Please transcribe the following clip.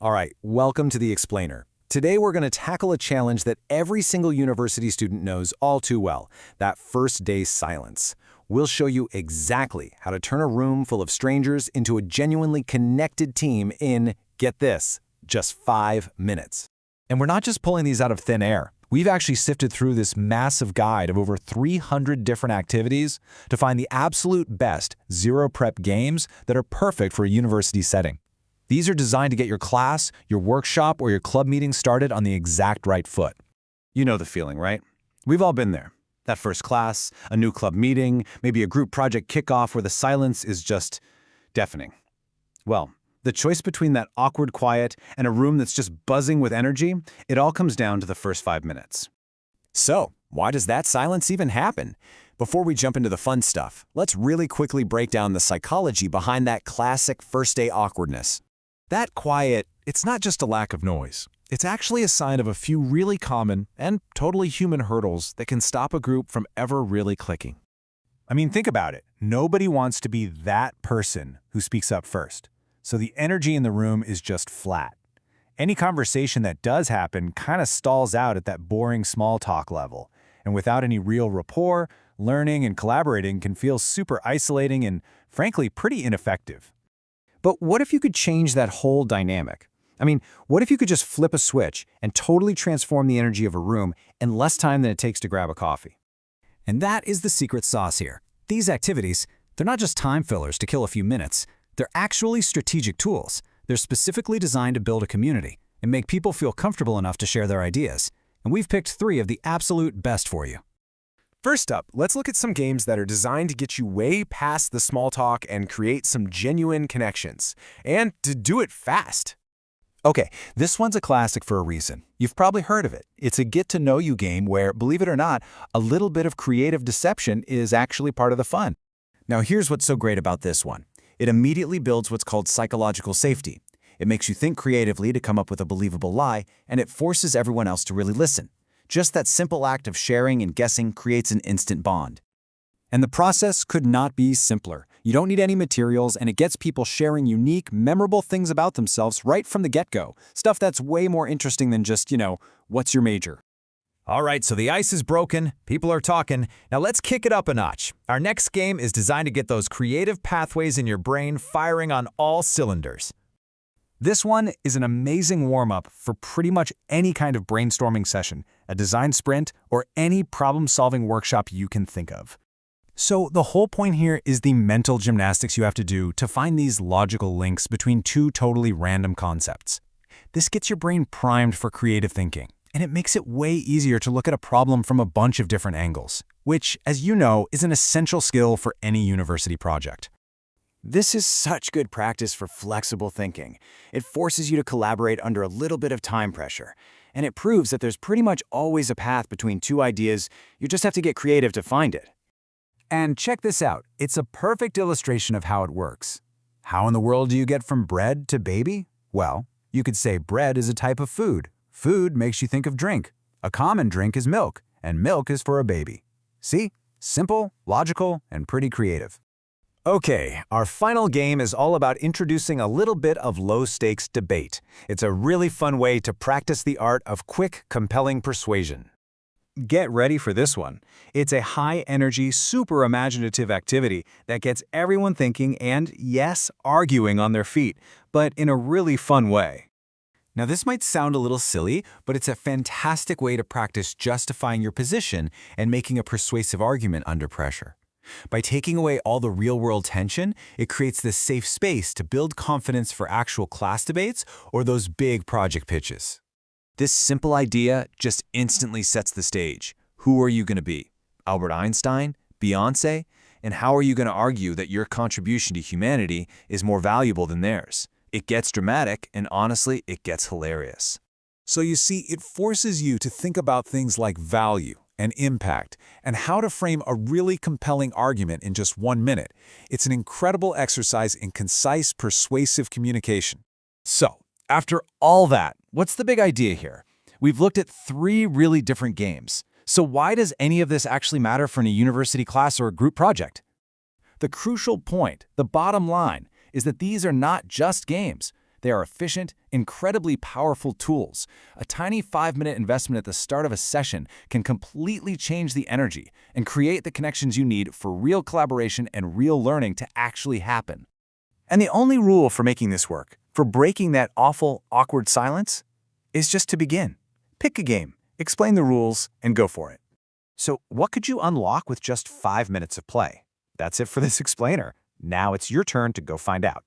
All right, welcome to The Explainer. Today we're going to tackle a challenge that every single university student knows all too well, that first day silence. We'll show you exactly how to turn a room full of strangers into a genuinely connected team in, get this, just 5 minutes. And we're not just pulling these out of thin air. We've actually sifted through this massive guide of over 300 different activities to find the absolute best zero-prep games that are perfect for a university setting. These are designed to get your class, your workshop, or your club meeting started on the exact right foot. You know the feeling, right? We've all been there. That first class, a new club meeting, maybe a group project kickoff where the silence is just deafening. Well, the choice between that awkward quiet and a room that's just buzzing with energy, it all comes down to the first 5 minutes. So, why does that silence even happen? Before we jump into the fun stuff, let's really quickly break down the psychology behind that classic first day awkwardness. That quiet, it's not just a lack of noise. It's actually a sign of a few really common and totally human hurdles that can stop a group from ever really clicking. I mean, think about it. Nobody wants to be that person who speaks up first. So the energy in the room is just flat. Any conversation that does happen kind of stalls out at that boring small talk level. And without any real rapport, learning and collaborating can feel super isolating and, frankly, pretty ineffective. But what if you could change that whole dynamic? I mean, what if you could just flip a switch and totally transform the energy of a room in less time than it takes to grab a coffee? And that is the secret sauce here. These activities, they're not just time fillers to kill a few minutes. They're actually strategic tools. They're specifically designed to build a community and make people feel comfortable enough to share their ideas. And we've picked 3 of the absolute best for you. First up, let's look at some games that are designed to get you way past the small talk and create some genuine connections. And to do it fast. Okay, this one's a classic for a reason. You've probably heard of it. It's a get-to-know-you game where, believe it or not, a little bit of creative deception is actually part of the fun. Now here's what's so great about this one. It immediately builds what's called psychological safety. It makes you think creatively to come up with a believable lie, and it forces everyone else to really listen. Just that simple act of sharing and guessing creates an instant bond. And the process could not be simpler. You don't need any materials, and it gets people sharing unique, memorable things about themselves right from the get-go. Stuff that's way more interesting than just, what's your major? All right, so the ice is broken, people are talking. Now let's kick it up a notch. Our next game is designed to get those creative pathways in your brain firing on all cylinders. This one is an amazing warm-up for pretty much any kind of brainstorming session, a design sprint, or any problem-solving workshop you can think of. So the whole point here is the mental gymnastics you have to do to find these logical links between 2 totally random concepts. This gets your brain primed for creative thinking, and it makes it way easier to look at a problem from a bunch of different angles, which, as you know, is an essential skill for any university project. This is such good practice for flexible thinking. It forces you to collaborate under a little bit of time pressure, and it proves that there's pretty much always a path between 2 ideas. You just have to get creative to find it. And check this out. It's a perfect illustration of how it works. How in the world do you get from bread to baby? Well, you could say bread is a type of food. Food makes you think of drink. A common drink is milk, and milk is for a baby. See? Simple, logical, and pretty creative. Okay, our final game is all about introducing a little bit of low-stakes debate. It's a really fun way to practice the art of quick, compelling persuasion. Get ready for this one. It's a high-energy, super imaginative activity that gets everyone thinking and, yes, arguing on their feet, but in a really fun way. Now, this might sound a little silly, but it's a fantastic way to practice justifying your position and making a persuasive argument under pressure. By taking away all the real-world tension, it creates this safe space to build confidence for actual class debates or those big project pitches. This simple idea just instantly sets the stage. Who are you going to be? Albert Einstein? Beyoncé? And how are you going to argue that your contribution to humanity is more valuable than theirs? It gets dramatic, and honestly, it gets hilarious. So you see, it forces you to think about things like value and impact, and how to frame a really compelling argument in just 1 minute. It's an incredible exercise in concise, persuasive communication. So, after all that, what's the big idea here? We've looked at 3 really different games. So why does any of this actually matter for a university class or a group project? The crucial point, the bottom line, is that these are not just games. They are efficient, incredibly powerful tools. A tiny 5-minute investment at the start of a session can completely change the energy and create the connections you need for real collaboration and real learning to actually happen. And the only rule for making this work, for breaking that awful, awkward silence, is just to begin. Pick a game, explain the rules, and go for it. So what could you unlock with just 5 minutes of play? That's it for this explainer. Now it's your turn to go find out.